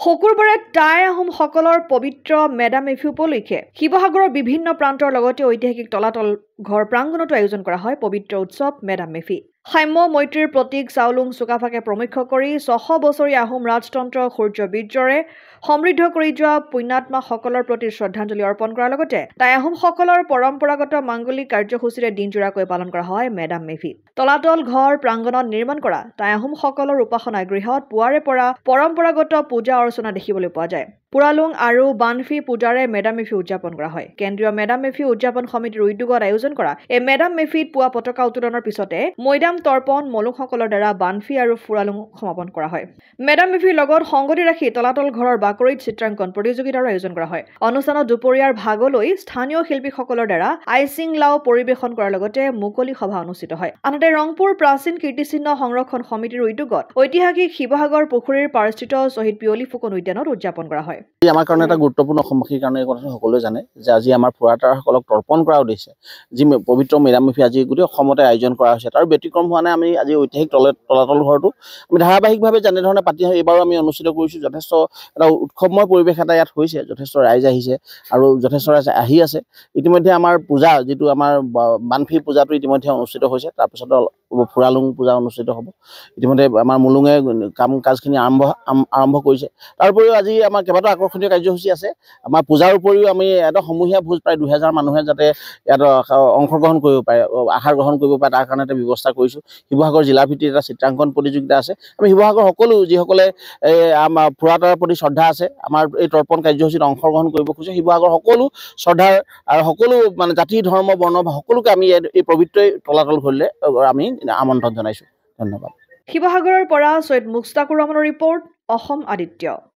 শুকুৰবাৰে টাই আহোমসকলৰ পবিত্ৰ মেডাম মেফি উপলক্ষে শিৱসাগৰৰ বিভিন্ন প্ৰান্তৰ লগতে ঐতিহাসিক তলাতল ঘৰ প্ৰাংগণতো আয়োজন কৰা হয় পবিত্ৰ উৎসৱ মেডাম মেফি। সাম্য মৈত্ৰীৰ প্ৰতীক চাওলুং চুকাফাকে প্ৰমুখ্য কৰি ৬০০ বছৰীয়া আহোম ৰাজতন্ত্ৰ সূৰ্য বীৰ্যৰে সমৃদ্ধ কৰি যোৱা পুণ্যাত্মাসকলৰ প্ৰতি শ্ৰদ্ধাঞ্জলি অৰ্পণ কৰাৰ লগতে টাই আহোমসকলৰ পৰম্পৰাগত মাংগলিক কাৰ্যসূচীৰে দিনজোৰাকৈ পালন কৰা হয় মেডাম মেফি। তলাতল ঘৰ প্ৰাংগণত নিৰ্মাণ কৰা টাই আহোমসকলৰ উপাসনা গৃহত পুৱাৰে পৰা পৰম্পৰাগত পূজা অৰ্চনা দেখিবলৈ পোৱা যায়। পুৰালুং আৰু বানফি পূজাৰে মেডাম মেফি উদযাপন কৰা হয়। কেন্দ্ৰীয় মেডাম মেফি উদযাপন সমিতিৰ উদ্যোগত আয়োজন কৰা এই মেডাম মেফিত পুৱা পতাকা উত্তোলনৰ পিছতে মৈদাম তৰ্পণ মলুকসকলৰ দ্বাৰা বানফি আৰু ফুৰালুং সমাপন কৰা হয়। মেডাম মেফিৰ লগত সংগতি ৰাখি তলাতল ঘৰৰ বাকৰিত চিত্ৰাংকন প্ৰতিযোগিতাৰো আয়োজন কৰা হয়। অনুষ্ঠানত দুপৰীয়াৰ ভাগলৈ স্থানীয় শিল্পীসকলৰ দ্বাৰা আইচিং লাও পৰিৱেশন কৰাৰ লগতে মুকলি সভা অনুষ্ঠিত হয়। আনহাতে ৰংপুৰ প্ৰাচীন কীৰ্তিচিহ্ন সংৰক্ষণ সমিতিৰ উদ্যোগত ঐতিহাসিক শিৱসাগৰ পুখুৰীৰ পাৰস্থিত শ্বহীদ পিয়লি ফুকন উদ্যানত উদযাপন কৰা হয়। আমাৰ কাৰণে এটা গুৰুত্বপূৰ্ণ অসমবাসীৰ কাৰণে এই কথাটো সকলোৱে জানে যে আজি আমাৰ ফুৰাতাৰসকলক তৰ্পণ কৰা উদ্দেশ্যে যি পবিত্ৰ মেডাম মেফি আজি গোটেই অসমতে আয়োজন কৰা হৈছে তাৰ ব্যতিক্ৰম হোৱা নাই। আমি আজি ঐতিহাসিক তলাতল ঘৰটো আমি ধাৰাবাহিকভাৱে যেনেধৰণে পাতি এইবাৰো আমি অনুষ্ঠিত কৰিছোঁ। যথেষ্ট এটা উৎসৱময় পৰিৱেশ এটা ইয়াত হৈছে। যথেষ্ট ৰাইজ আহিছে আৰু যথেষ্ট ৰাইজ আহি আছে। ইতিমধ্যে আমাৰ পূজা যিটো আমাৰ বানফি পূজাটো ইতিমধ্যে অনুষ্ঠিত হৈছে। তাৰপিছত ফুৰালুং পূজা অনুষ্ঠিত হ'ব। ইতিমধ্যে আমাৰ মুলুঙে কাম কাজখিনি আৰম্ভ কৰিছে। তাৰ উপৰিও আজি আমাৰ কেইবাটাও আকৰ্ষণীয় কাৰ্যসূচী আছে। আমাৰ পূজাৰ উপৰিও আমি এটা সমূহীয়া ভোজ প্ৰায় ২০০০ মানুহে যাতে ইয়াত অংশগ্ৰহণ কৰিব পাৰে, আহাৰ গ্ৰহণ কৰিব পাৰে তাৰ কাৰণে এটা ব্যৱস্থা কৰিছোঁ। শিৱসাগৰ জিলা ভিত্তিত এটা চিত্ৰাংকন প্ৰতিযোগিতা আছে। আমি শিৱসাগৰ সকলো যিসকলে আমাৰ ফুৰাতাৰ প্ৰতি শ্ৰদ্ধা আছে আমাৰ এই তৰ্পণ কাৰ্যসূচীত অংশগ্ৰহণ কৰিব খোজে শিৱসাগৰ সকলো শ্ৰদ্ধাৰ আৰু সকলো মানে জাতি ধৰ্ম বৰ্ণ বা সকলোকে আমি এই পবিত্ৰ তলাতল ঘৰলৈ আমি আমন্ত্ৰণ জনাইছোঁ। ধন্যবাদ। শিৱসাগৰৰ পৰা ছৈয়দ মুস্তাকুৰ ৰহমানৰ ৰিপৰ্ট, অসম আদিত্য।